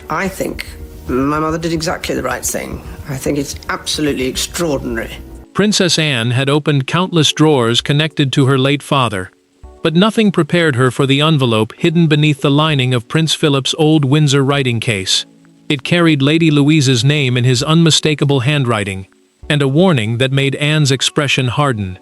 I think my mother did exactly the right thing. I think it's absolutely extraordinary. Princess Anne had opened countless drawers connected to her late father, but nothing prepared her for the envelope hidden beneath the lining of Prince Philip's old Windsor writing case. It carried Lady Louise's name in his unmistakable handwriting, and a warning that made Anne's expression harden.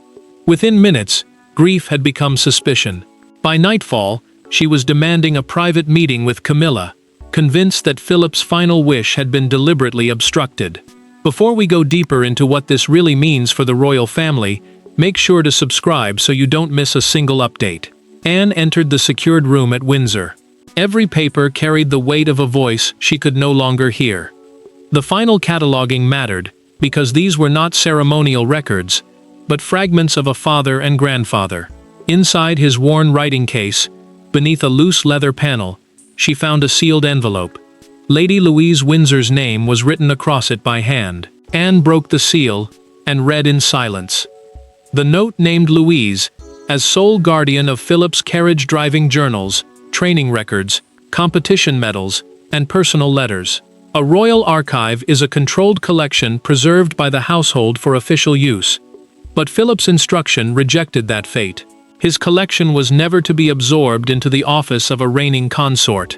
Within minutes, grief had become suspicion. By nightfall, she was demanding a private meeting with Camilla, convinced that Philip's final wish had been deliberately obstructed. Before we go deeper into what this really means for the royal family, make sure to subscribe so you don't miss a single update. Anne entered the secured room at Windsor. Every paper carried the weight of a voice she could no longer hear. The final cataloging mattered, because these were not ceremonial records, but fragments of a father and grandfather. Inside his worn writing case, beneath a loose leather panel, she found a sealed envelope. Lady Louise Windsor's name was written across it by hand. Anne broke the seal and read in silence. The note named Louise as sole guardian of Philip's carriage-driving journals, training records, competition medals, and personal letters. A royal archive is a controlled collection preserved by the household for official use. But Philip's instruction rejected that fate. His collection was never to be absorbed into the office of a reigning consort.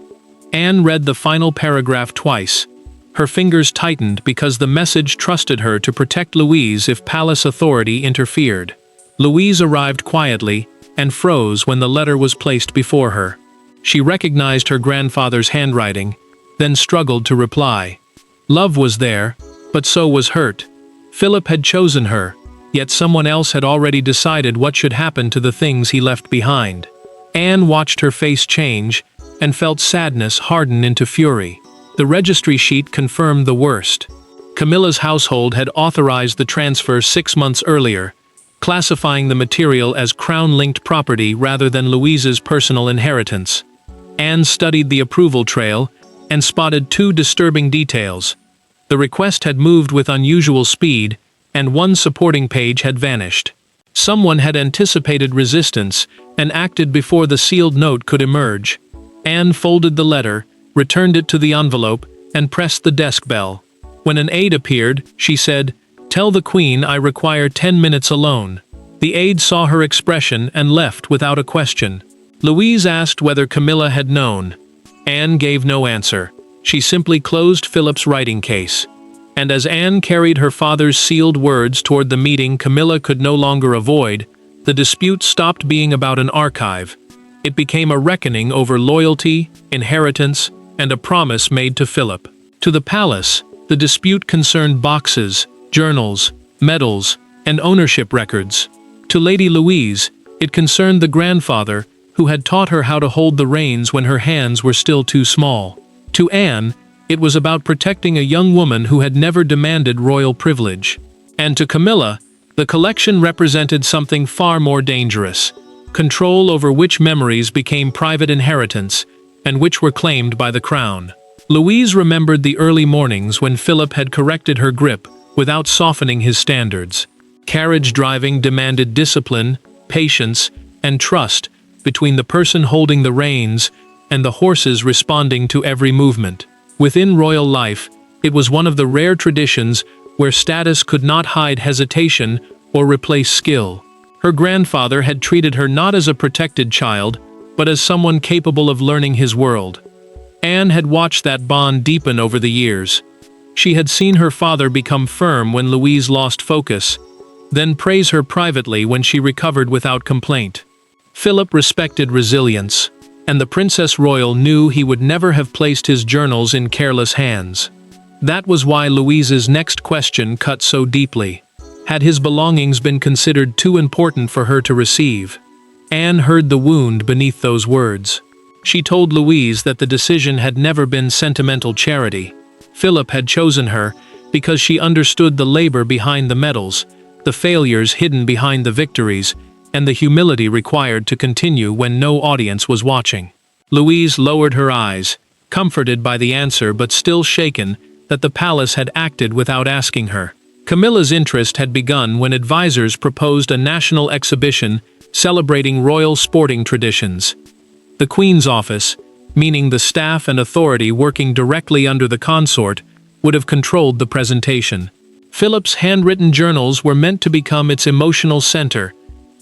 Anne read the final paragraph twice. Her fingers tightened because the message trusted her to protect Louise if palace authority interfered. Louise arrived quietly and froze when the letter was placed before her. She recognized her grandfather's handwriting, then struggled to reply. Love was there, but so was hurt. Philip had chosen her, yet someone else had already decided what should happen to the things he left behind. Anne watched her face change and felt sadness harden into fury. The registry sheet confirmed the worst. Camilla's household had authorized the transfer 6 months earlier, classifying the material as crown-linked property rather than Louise's personal inheritance. Anne studied the approval trail and spotted 2 disturbing details. The request had moved with unusual speed, and one supporting page had vanished. Someone had anticipated resistance and acted before the sealed note could emerge. Anne folded the letter, returned it to the envelope, and pressed the desk bell. When an aide appeared, she said, "Tell the Queen I require 10 minutes alone." The aide saw her expression and left without a question. Louise asked whether Camilla had known. Anne gave no answer. She simply closed Philip's writing case. And as Anne carried her father's sealed words toward the meeting Camilla could no longer avoid, the dispute stopped being about an archive. It became a reckoning over loyalty, inheritance, and a promise made to Philip. To the palace, the dispute concerned boxes, journals, medals, and ownership records. To Lady Louise, it concerned the grandfather who had taught her how to hold the reins when her hands were still too small. To Anne, it was about protecting a young woman who had never demanded royal privilege. And to Camilla, the collection represented something far more dangerous: control over which memories became private inheritance and which were claimed by the crown. Louise remembered the early mornings when Philip had corrected her grip without softening his standards. Carriage driving demanded discipline, patience, and trust between the person holding the reins and the horses responding to every movement. Within royal life, it was one of the rare traditions where status could not hide hesitation or replace skill. Her grandfather had treated her not as a protected child, but as someone capable of learning his world. Anne had watched that bond deepen over the years. She had seen her father become firm when Louise lost focus, then praise her privately when she recovered without complaint. Philip respected resilience, and the Princess Royal knew he would never have placed his journals in careless hands. That was why Louise's next question cut so deeply. Had his belongings been considered too important for her to receive? Anne heard the wound beneath those words. She told Louise that the decision had never been sentimental charity. Philip had chosen her because she understood the labor behind the medals, the failures hidden behind the victories, and the humility required to continue when no audience was watching. Louise lowered her eyes, comforted by the answer but still shaken that the palace had acted without asking her. Camilla's interest had begun when advisors proposed a national exhibition celebrating royal sporting traditions. The Queen's office, meaning the staff and authority working directly under the consort would have controlled the presentation. Philip's handwritten journals were meant to become its emotional center,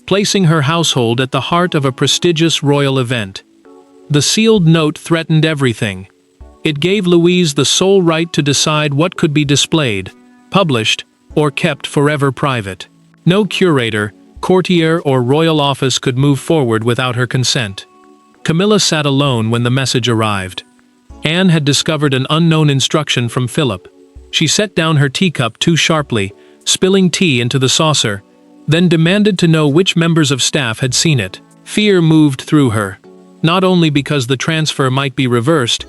placing her household at the heart of a prestigious royal event. The sealed note threatened everything. It gave Louise the sole right to decide what could be displayed, published, or kept forever private. No curator, courtier, or royal office could move forward without her consent. Camilla sat alone when the message arrived. Anne had discovered an unknown instruction from Philip. She set down her teacup too sharply, spilling tea into the saucer, then demanded to know which members of staff had seen it. Fear moved through her, not only because the transfer might be reversed,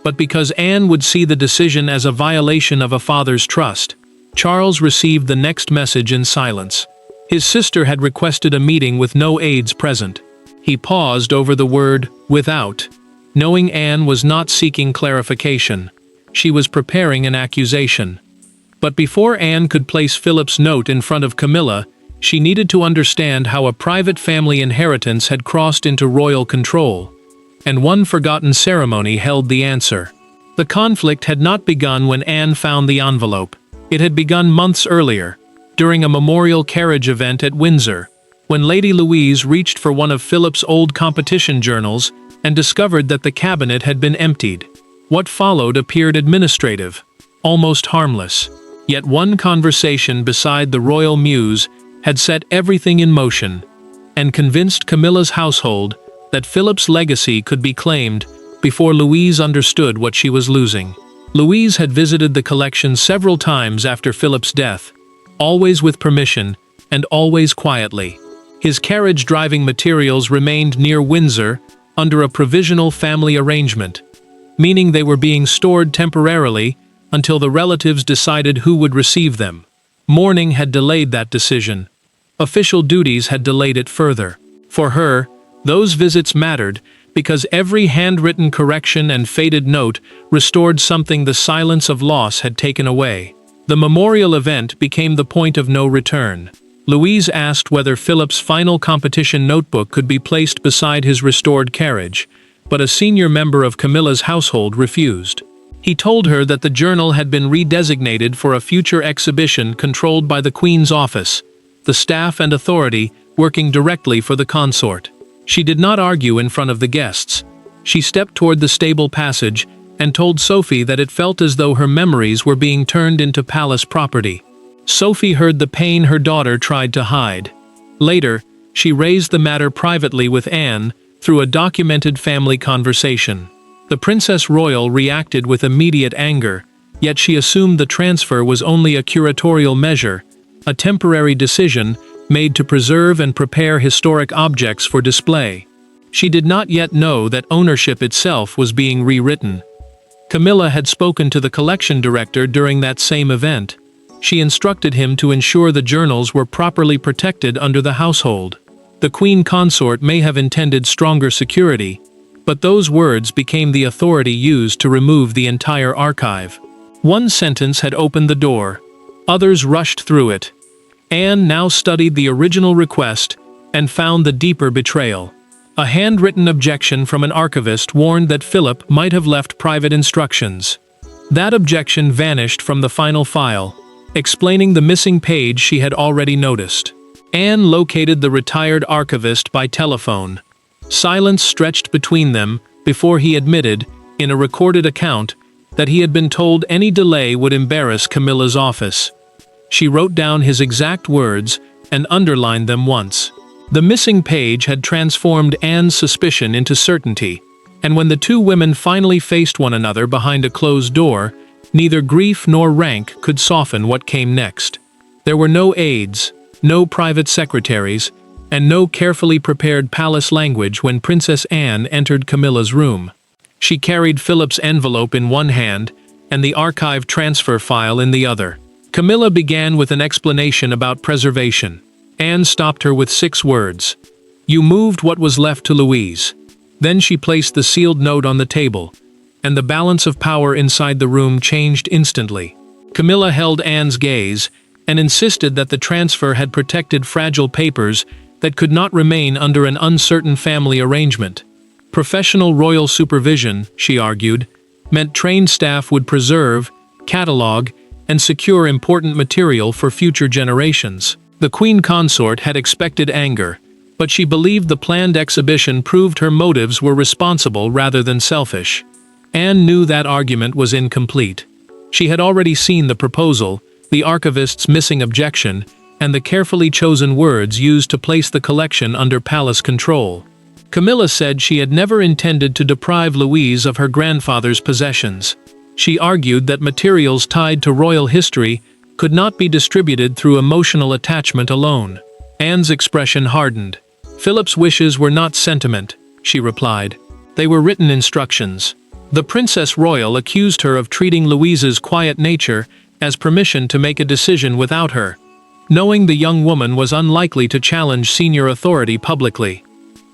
but because Anne would see the decision as a violation of a father's trust. Charles received the next message in silence. His sister had requested a meeting with no aides present. He paused over the word "without," knowing Anne was not seeking clarification. She was preparing an accusation. But before Anne could place Philip's note in front of Camilla, she needed to understand how a private family inheritance had crossed into royal control. And one forgotten ceremony held the answer. The conflict had not begun when Anne found the envelope. It had begun months earlier, during a memorial carriage event at Windsor, when Lady Louise reached for one of Philip's old competition journals and discovered that the cabinet had been emptied. What followed appeared administrative, almost harmless. Yet one conversation beside the royal muse had set everything in motion, and convinced Camilla's household that Philip's legacy could be claimed before Louise understood what she was losing. Louise had visited the collection several times after Philip's death, always with permission and always quietly. His carriage-driving materials remained near Windsor under a provisional family arrangement, meaning they were being stored temporarily until the relatives decided who would receive them. Mourning had delayed that decision. Official duties had delayed it further. For her, those visits mattered because every handwritten correction and faded note restored something the silence of loss had taken away. The memorial event became the point of no return. Louise asked whether Philip's final competition notebook could be placed beside his restored carriage, but a senior member of Camilla's household refused. He told her that the journal had been redesignated for a future exhibition controlled by the Queen's office, the staff and authority working directly for the consort. She did not argue in front of the guests. She stepped toward the stable passage and told Sophie that it felt as though her memories were being turned into palace property. Sophie heard the pain her daughter tried to hide. Later, she raised the matter privately with Anne through a documented family conversation. The Princess Royal reacted with immediate anger, yet she assumed the transfer was only a curatorial measure, a temporary decision made to preserve and prepare historic objects for display. She did not yet know that ownership itself was being rewritten. Camilla had spoken to the collection director during that same event. She instructed him to ensure the journals were properly protected under the household. The Queen Consort may have intended stronger security, but those words became the authority used to remove the entire archive. One sentence had opened the door. Others rushed through it. Anne now studied the original request and found the deeper betrayal. A handwritten objection from an archivist warned that Philip might have left private instructions. That objection vanished from the final file, explaining the missing page she had already noticed. Anne located the retired archivist by telephone. Silence stretched between them before he admitted, in a recorded account, that he had been told any delay would embarrass Camilla's office. She wrote down his exact words and underlined them once. The missing page had transformed Anne's suspicion into certainty, and when the two women finally faced one another behind a closed door, neither grief nor rank could soften what came next. There were no aides, no private secretaries, and no carefully prepared palace language when Princess Anne entered Camilla's room. She carried Philip's envelope in one hand and the archive transfer file in the other. Camilla began with an explanation about preservation. Anne stopped her with 6 words. "You moved what was left to Louise." Then she placed the sealed note on the table, and the balance of power inside the room changed instantly. Camilla held Anne's gaze and insisted that the transfer had protected fragile papers that could not remain under an uncertain family arrangement. Professional royal supervision, she argued, meant trained staff would preserve, catalog, and secure important material for future generations. The queen consort had expected anger, but she believed the planned exhibition proved her motives were responsible rather than selfish. Anne knew that argument was incomplete. She had already seen the proposal, the archivist's missing objection, and the carefully chosen words used to place the collection under palace control. Camilla said she had never intended to deprive Louise of her grandfather's possessions. She argued that materials tied to royal history could not be distributed through emotional attachment alone. Anne's expression hardened. Philip's wishes were not sentiment, she replied. They were written instructions. The Princess Royal accused her of treating Louise's quiet nature as permission to make a decision without her, knowing the young woman was unlikely to challenge senior authority publicly.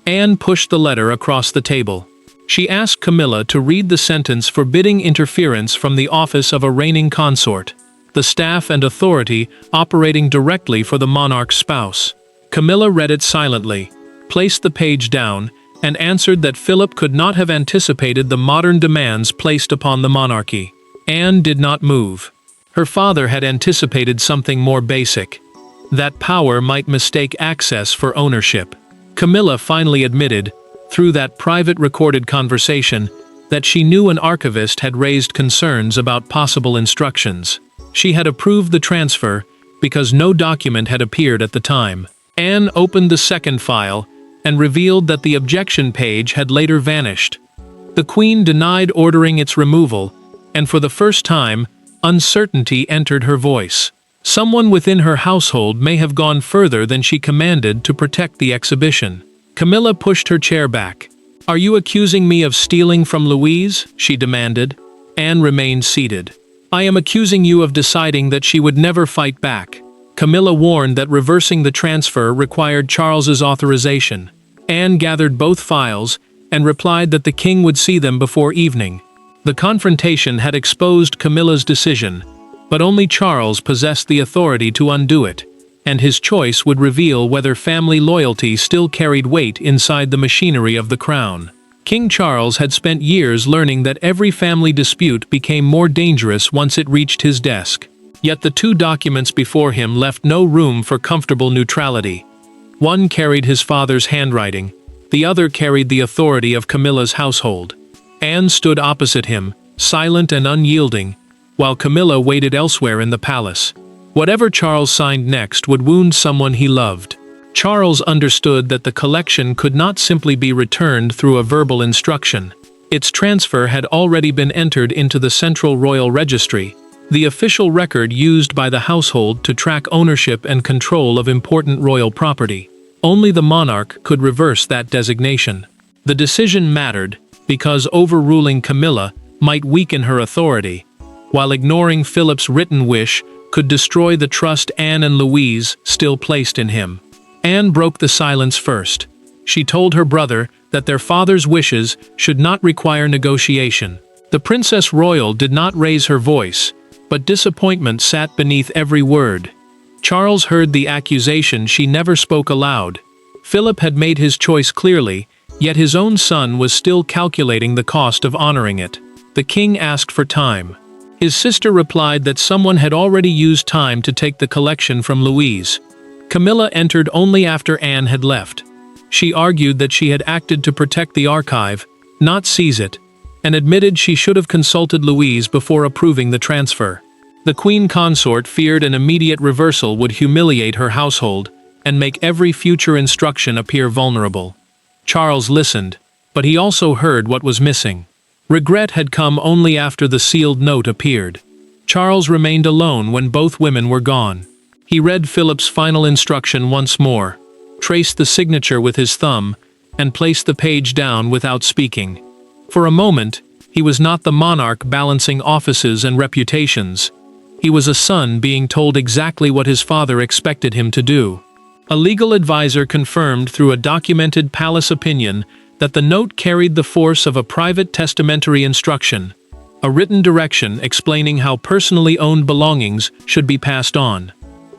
Anne pushed the letter across the table. She asked Camilla to read the sentence forbidding interference from the office of a reigning consort, the staff and authority operating directly for the monarch's spouse. Camilla read it silently, placed the page down, and answered that Philip could not have anticipated the modern demands placed upon the monarchy. Anne did not move. Her father had anticipated something more basic, that power might mistake access for ownership. Camilla finally admitted, through that private recorded conversation, that she knew an archivist had raised concerns about possible instructions. She had approved the transfer because no document had appeared at the time. Anne opened the second file and revealed that the objection page had later vanished. The Queen denied ordering its removal, and for the first time, uncertainty entered her voice. Someone within her household may have gone further than she commanded to protect the exhibition. Camilla pushed her chair back. "Are you accusing me of stealing from Louise?" she demanded. Anne remained seated. "I am accusing you of deciding that she would never fight back." Camilla warned that reversing the transfer required Charles's authorization. Anne gathered both files and replied that the king would see them before evening. The confrontation had exposed Camilla's decision, but only Charles possessed the authority to undo it, and his choice would reveal whether family loyalty still carried weight inside the machinery of the crown. King Charles had spent years learning that every family dispute became more dangerous once it reached his desk. Yet the two documents before him left no room for comfortable neutrality. One carried his father's handwriting, the other carried the authority of Camilla's household. Anne stood opposite him, silent and unyielding, while Camilla waited elsewhere in the palace. Whatever Charles signed next would wound someone he loved. Charles understood that the collection could not simply be returned through a verbal instruction. Its transfer had already been entered into the Central Royal Registry, the official record used by the household to track ownership and control of important royal property. Only the monarch could reverse that designation. The decision mattered because overruling Camilla might weaken her authority, while ignoring Philip's written wish could destroy the trust Anne and Louise still placed in him. Anne broke the silence first. She told her brother that their father's wishes should not require negotiation. The Princess Royal did not raise her voice, but disappointment sat beneath every word. Charles heard the accusation she never spoke aloud. Philip had made his choice clearly, yet his own son was still calculating the cost of honoring it. The king asked for time. His sister replied that someone had already used time to take the collection from Louise. Camilla entered only after Anne had left. She argued that she had acted to protect the archive, not seize it, and admitted she should have consulted Louise before approving the transfer. The queen consort feared an immediate reversal would humiliate her household and make every future instruction appear vulnerable. Charles listened, but he also heard what was missing. Regret had come only after the sealed note appeared. Charles remained alone when both women were gone. He read Philip's final instruction once more, traced the signature with his thumb, and placed the page down without speaking. For a moment, he was not the monarch balancing offices and reputations. He was a son being told exactly what his father expected him to do. A legal advisor confirmed through a documented palace opinion that the note carried the force of a private testamentary instruction, a written direction explaining how personally owned belongings should be passed on.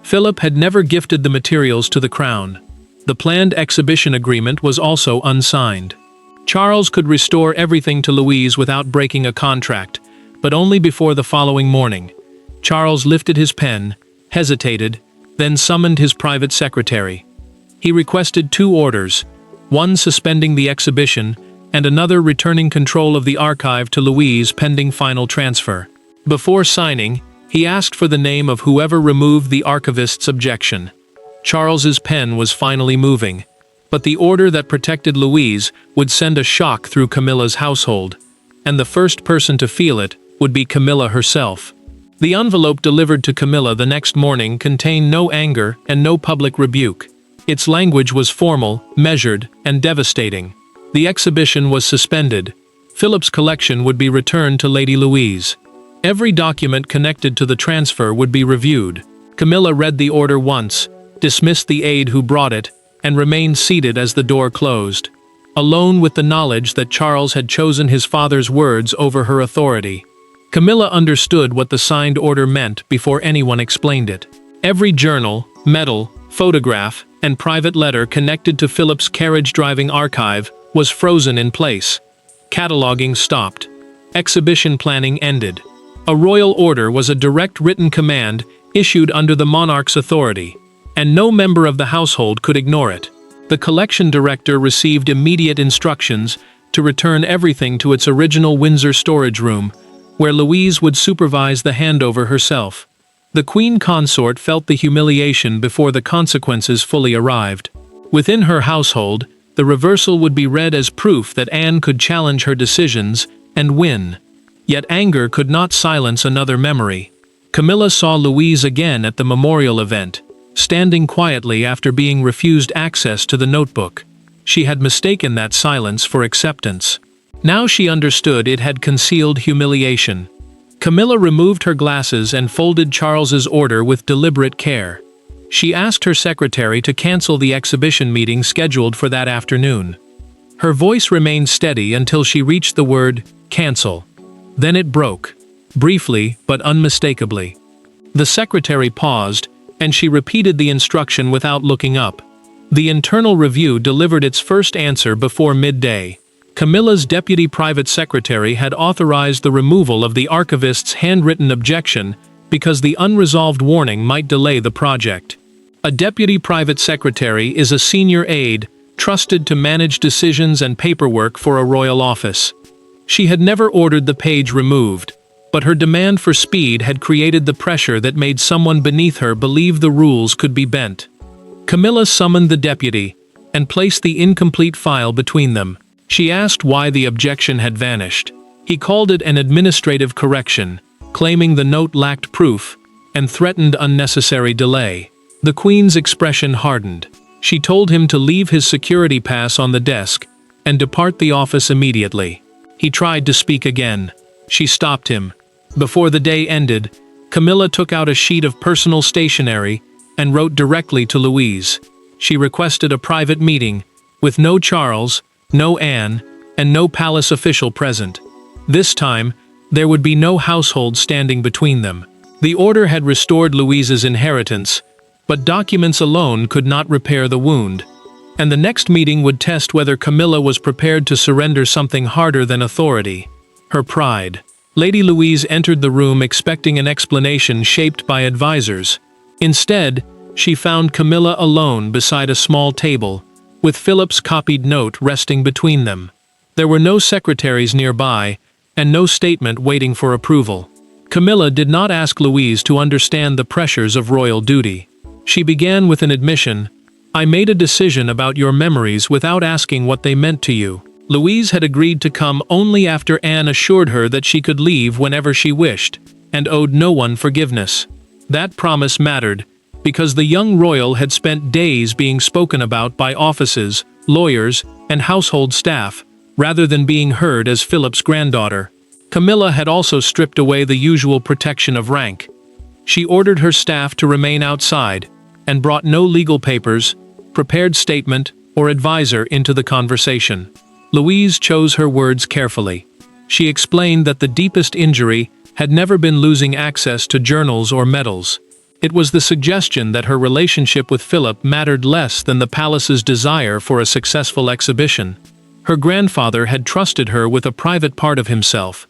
Philip had never gifted the materials to the crown. The planned exhibition agreement was also unsigned. Charles could restore everything to Louise without breaking a contract, but only before the following morning. Charles lifted his pen, hesitated, then summoned his private secretary. He requested 2 orders, one suspending the exhibition and another returning control of the archive to Louise pending final transfer. Before signing, he asked for the name of whoever removed the archivist's objection. Charles's pen was finally moving, but the order that protected Louise would send a shock through Camilla's household, and the first person to feel it would be Camilla herself. The envelope delivered to Camilla the next morning contained no anger and no public rebuke. Its language was formal, measured, and devastating. The exhibition was suspended. Philip's collection would be returned to Lady Louise. Every document connected to the transfer would be reviewed. Camilla read the order once, dismissed the aide who brought it, and remained seated as the door closed, alone with the knowledge that Charles had chosen his father's words over her authority. Camilla understood what the signed order meant before anyone explained it. Every journal, medal, photograph, and private letter connected to Philip's carriage-driving archive was frozen in place. Cataloging stopped. Exhibition planning ended. A royal order was a direct written command issued under the monarch's authority, and no member of the household could ignore it. The collection director received immediate instructions to return everything to its original Windsor storage room, where Louise would supervise the handover herself. The Queen Consort felt the humiliation before the consequences fully arrived. Within her household, the reversal would be read as proof that Anne could challenge her decisions and win. Yet anger could not silence another memory. Camilla saw Louise again at the memorial event, standing quietly after being refused access to the notebook. She had mistaken that silence for acceptance. Now she understood it had concealed humiliation. Camilla removed her glasses and folded Charles's order with deliberate care. She asked her secretary to cancel the exhibition meeting scheduled for that afternoon. Her voice remained steady until she reached the word, "cancel." Then it broke, briefly but unmistakably. The secretary paused, and she repeated the instruction without looking up. The internal review delivered its first answer before midday. Camilla's deputy private secretary had authorized the removal of the archivist's handwritten objection because the unresolved warning might delay the project. A deputy private secretary is a senior aide trusted to manage decisions and paperwork for a royal office. She had never ordered the page removed, but her demand for speed had created the pressure that made someone beneath her believe the rules could be bent. Camilla summoned the deputy and placed the incomplete file between them. She asked why the objection had vanished. He called it an administrative correction, claiming the note lacked proof and threatened unnecessary delay. The Queen's expression hardened. She told him to leave his security pass on the desk and depart the office immediately. He tried to speak again. She stopped him. Before the day ended, Camilla took out a sheet of personal stationery and wrote directly to Louise. She requested a private meeting, with no Charles, no Anne, and no palace official present. This time, there would be no household standing between them. The order had restored Louise's inheritance, but documents alone could not repair the wound, and the next meeting would test whether Camilla was prepared to surrender something harder than authority: her pride. Lady Louise entered the room expecting an explanation shaped by advisors. Instead, she found Camilla alone beside a small table, with Philip's copied note resting between them. There were no secretaries nearby, and no statement waiting for approval. Camilla did not ask Louise to understand the pressures of royal duty. She began with an admission: "I made a decision about your memories without asking what they meant to you." Louise had agreed to come only after Anne assured her that she could leave whenever she wished, and owed no one forgiveness. That promise mattered, because the young royal had spent days being spoken about by offices, lawyers, and household staff, rather than being heard as Philip's granddaughter. Camilla had also stripped away the usual protection of rank. She ordered her staff to remain outside, and brought no legal papers, prepared statement, or advisor into the conversation. Louise chose her words carefully. She explained that the deepest injury had never been losing access to journals or medals. It was the suggestion that her relationship with Philip mattered less than the palace's desire for a successful exhibition. Her grandfather had trusted her with a private part of himself,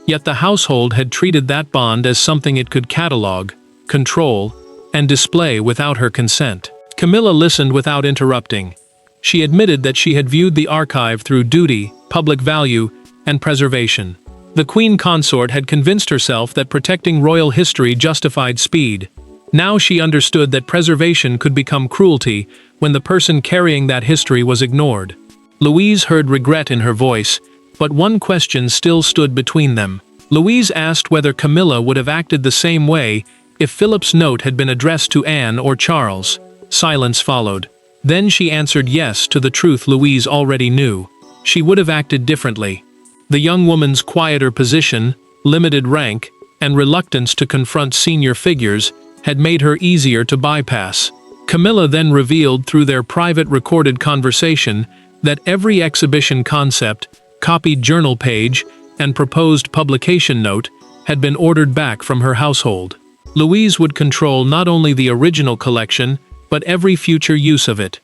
yet the household had treated that bond as something it could catalog, control, and display without her consent. Camilla listened without interrupting. She admitted that she had viewed the archive through duty, public value, and preservation. The queen consort had convinced herself that protecting royal history justified speed. Now she understood that preservation could become cruelty when the person carrying that history was ignored. Louise heard regret in her voice, but one question still stood between them. Louise asked whether Camilla would have acted the same way if Philip's note had been addressed to Anne or Charles. Silence followed. Then she answered yes to the truth Louise already knew. She would have acted differently. The young woman's quieter position, limited rank, and reluctance to confront senior figures had made her easier to bypass. Camilla then revealed through their private recorded conversation that every exhibition concept, copied journal page, and proposed publication note had been ordered back from her household. Louise would control not only the original collection, but every future use of it.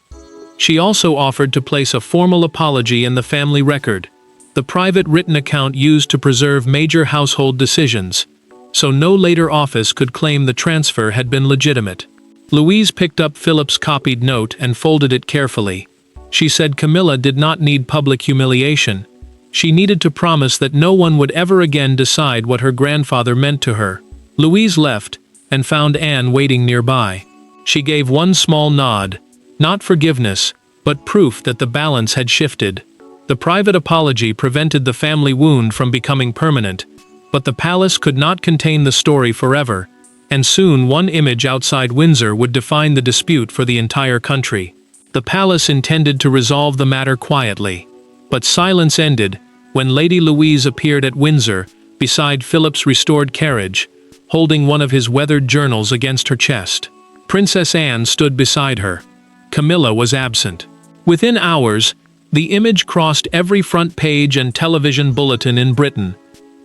She also offered to place a formal apology in the family record, the private written account used to preserve major household decisions, so no later office could claim the transfer had been legitimate. Louise picked up Philip's copied note and folded it carefully. She said Camilla did not need public humiliation. She needed to promise that no one would ever again decide what her grandfather meant to her. Louise left and found Anne waiting nearby. She gave one small nod, not forgiveness, but proof that the balance had shifted. The private apology prevented the family wound from becoming permanent, but the palace could not contain the story forever, and soon one image outside Windsor would define the dispute for the entire country. The palace intended to resolve the matter quietly, but silence ended when Lady Louise appeared at Windsor beside Philip's restored carriage, holding one of his weathered journals against her chest. Princess Anne stood beside her. Camilla was absent. Within hours, the image crossed every front page and television bulletin in Britain,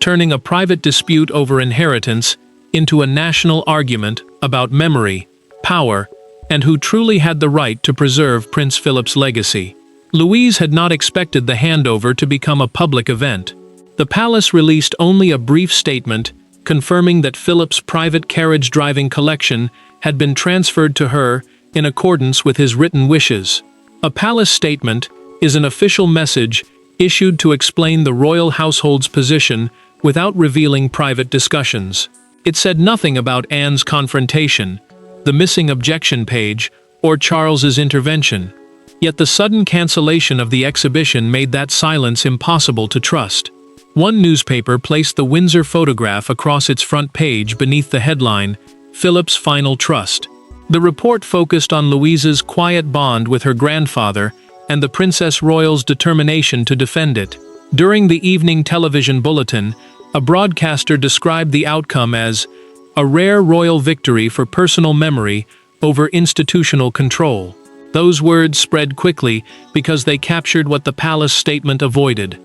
turning a private dispute over inheritance into a national argument about memory, power, and who truly had the right to preserve Prince Philip's legacy. Louise had not expected the handover to become a public event. The palace released only a brief statement confirming that Philip's private carriage-driving collection had been transferred to her in accordance with his written wishes. A palace statement is an official message issued to explain the royal household's position without revealing private discussions. It said nothing about Anne's confrontation, the missing objection page, or Charles's intervention. Yet the sudden cancellation of the exhibition made that silence impossible to trust. One newspaper placed the Windsor photograph across its front page beneath the headline, "Philip's Final Trust." The report focused on Louise's quiet bond with her grandfather and the Princess Royal's determination to defend it. During the evening television bulletin, a broadcaster described the outcome as a rare royal victory for personal memory over institutional control. Those words spread quickly because they captured what the palace statement avoided.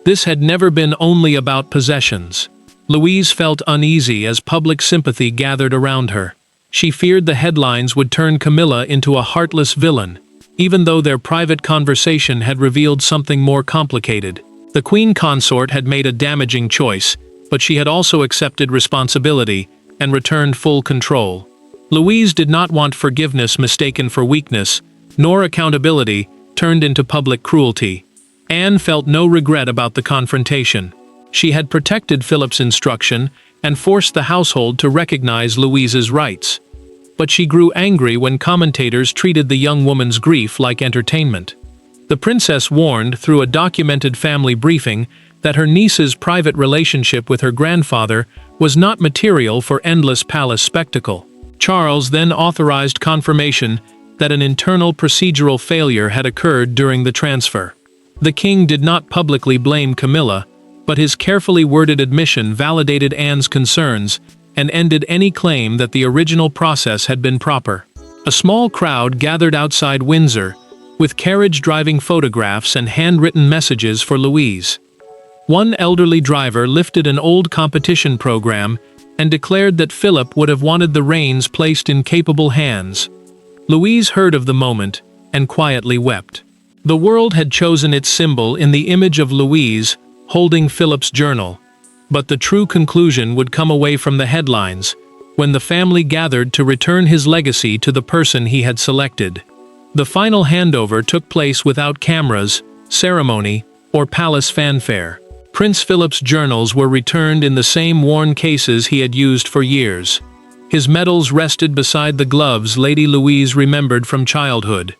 This had never been only about possessions. Louise felt uneasy as public sympathy gathered around her. She feared the headlines would turn Camilla into a heartless villain, even though their private conversation had revealed something more complicated. The queen consort had made a damaging choice, but she had also accepted responsibility and returned full control. Louise did not want forgiveness mistaken for weakness, nor accountability turned into public cruelty. Anne felt no regret about the confrontation. She had protected Philip's instruction and forced the household to recognize Louise's rights. But she grew angry when commentators treated the young woman's grief like entertainment. The princess warned through a documented family briefing that her niece's private relationship with her grandfather was not material for endless palace spectacle. Charles then authorized confirmation that an internal procedural failure had occurred during the transfer. The king did not publicly blame Camilla, but his carefully worded admission validated Anne's concerns and ended any claim that the original process had been proper. A small crowd gathered outside Windsor, with carriage-driving photographs and handwritten messages for Louise. One elderly driver lifted an old competition program and declared that Philip would have wanted the reins placed in capable hands. Louise heard of the moment and quietly wept. The world had chosen its symbol in the image of Louise holding Philip's journal. But the true conclusion would come away from the headlines, when the family gathered to return his legacy to the person he had selected. The final handover took place without cameras, ceremony, or palace fanfare. Prince Philip's journals were returned in the same worn cases he had used for years. His medals rested beside the gloves Lady Louise remembered from childhood.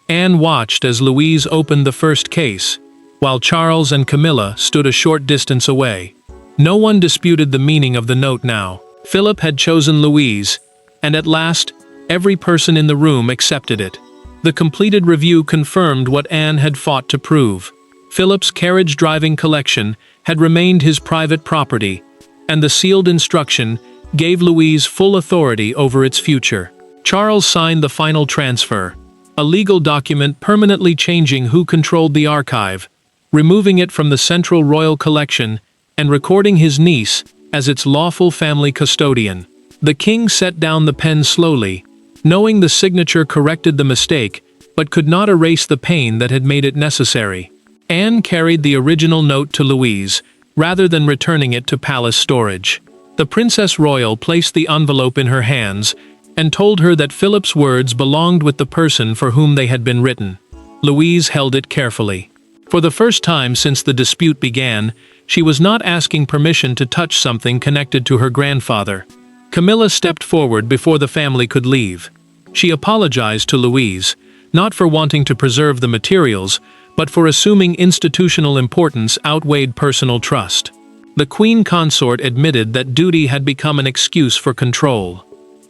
Anne watched as Louise opened the first case, while Charles and Camilla stood a short distance away. No one disputed the meaning of the note now. Philip had chosen Louise, and at last, every person in the room accepted it. The completed review confirmed what Anne had fought to prove. Philip's carriage-driving collection had remained his private property, and the sealed instruction gave Louise full authority over its future. Charles signed the final transfer, a legal document permanently changing who controlled the archive, removing it from the central royal collection and recording his niece as its lawful family custodian. The king set down the pen slowly, knowing the signature corrected the mistake, but could not erase the pain that had made it necessary. Anne carried the original note to Louise, rather than returning it to palace storage. The Princess Royal placed the envelope in her hands and told her that Philip's words belonged with the person for whom they had been written. Louise held it carefully. For the first time since the dispute began, she was not asking permission to touch something connected to her grandfather. Camilla stepped forward before the family could leave. She apologized to Louise, not for wanting to preserve the materials, but for assuming institutional importance outweighed personal trust. The Queen Consort admitted that duty had become an excuse for control.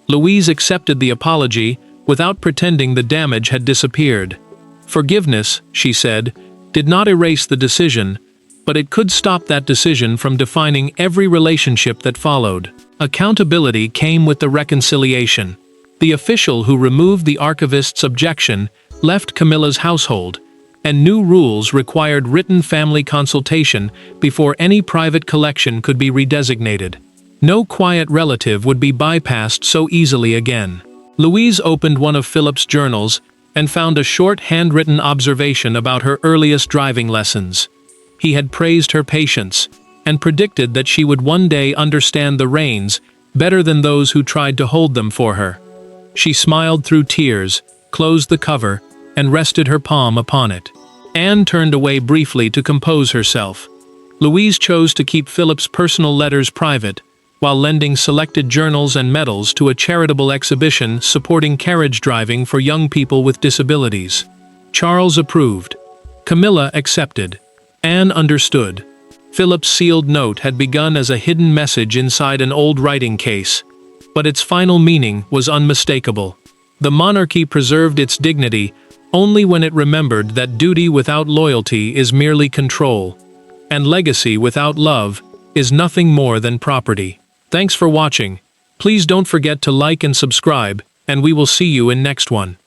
Louise accepted the apology without pretending the damage had disappeared. Forgiveness, she said, did not erase the decision, but it could stop that decision from defining every relationship that followed. Accountability came with the reconciliation. The official who removed the archivist's objection left Camilla's household, and new rules required written family consultation before any private collection could be redesignated. No quiet relative would be bypassed so easily again. Louise opened one of Philip's journals and found a short handwritten observation about her earliest driving lessons. He had praised her patience and predicted that she would one day understand the reins better than those who tried to hold them for her. She smiled through tears, closed the cover, and rested her palm upon it. Anne turned away briefly to compose herself. Louise chose to keep Philip's personal letters private, while lending selected journals and medals to a charitable exhibition supporting carriage driving for young people with disabilities. Charles approved. Camilla accepted. Anne understood. Philip's sealed note had begun as a hidden message inside an old writing case, but its final meaning was unmistakable. The monarchy preserved its dignity only when it remembered that duty without loyalty is merely control, and legacy without love is nothing more than property. Thanks for watching. Please don't forget to like and subscribe, and we will see you in next one.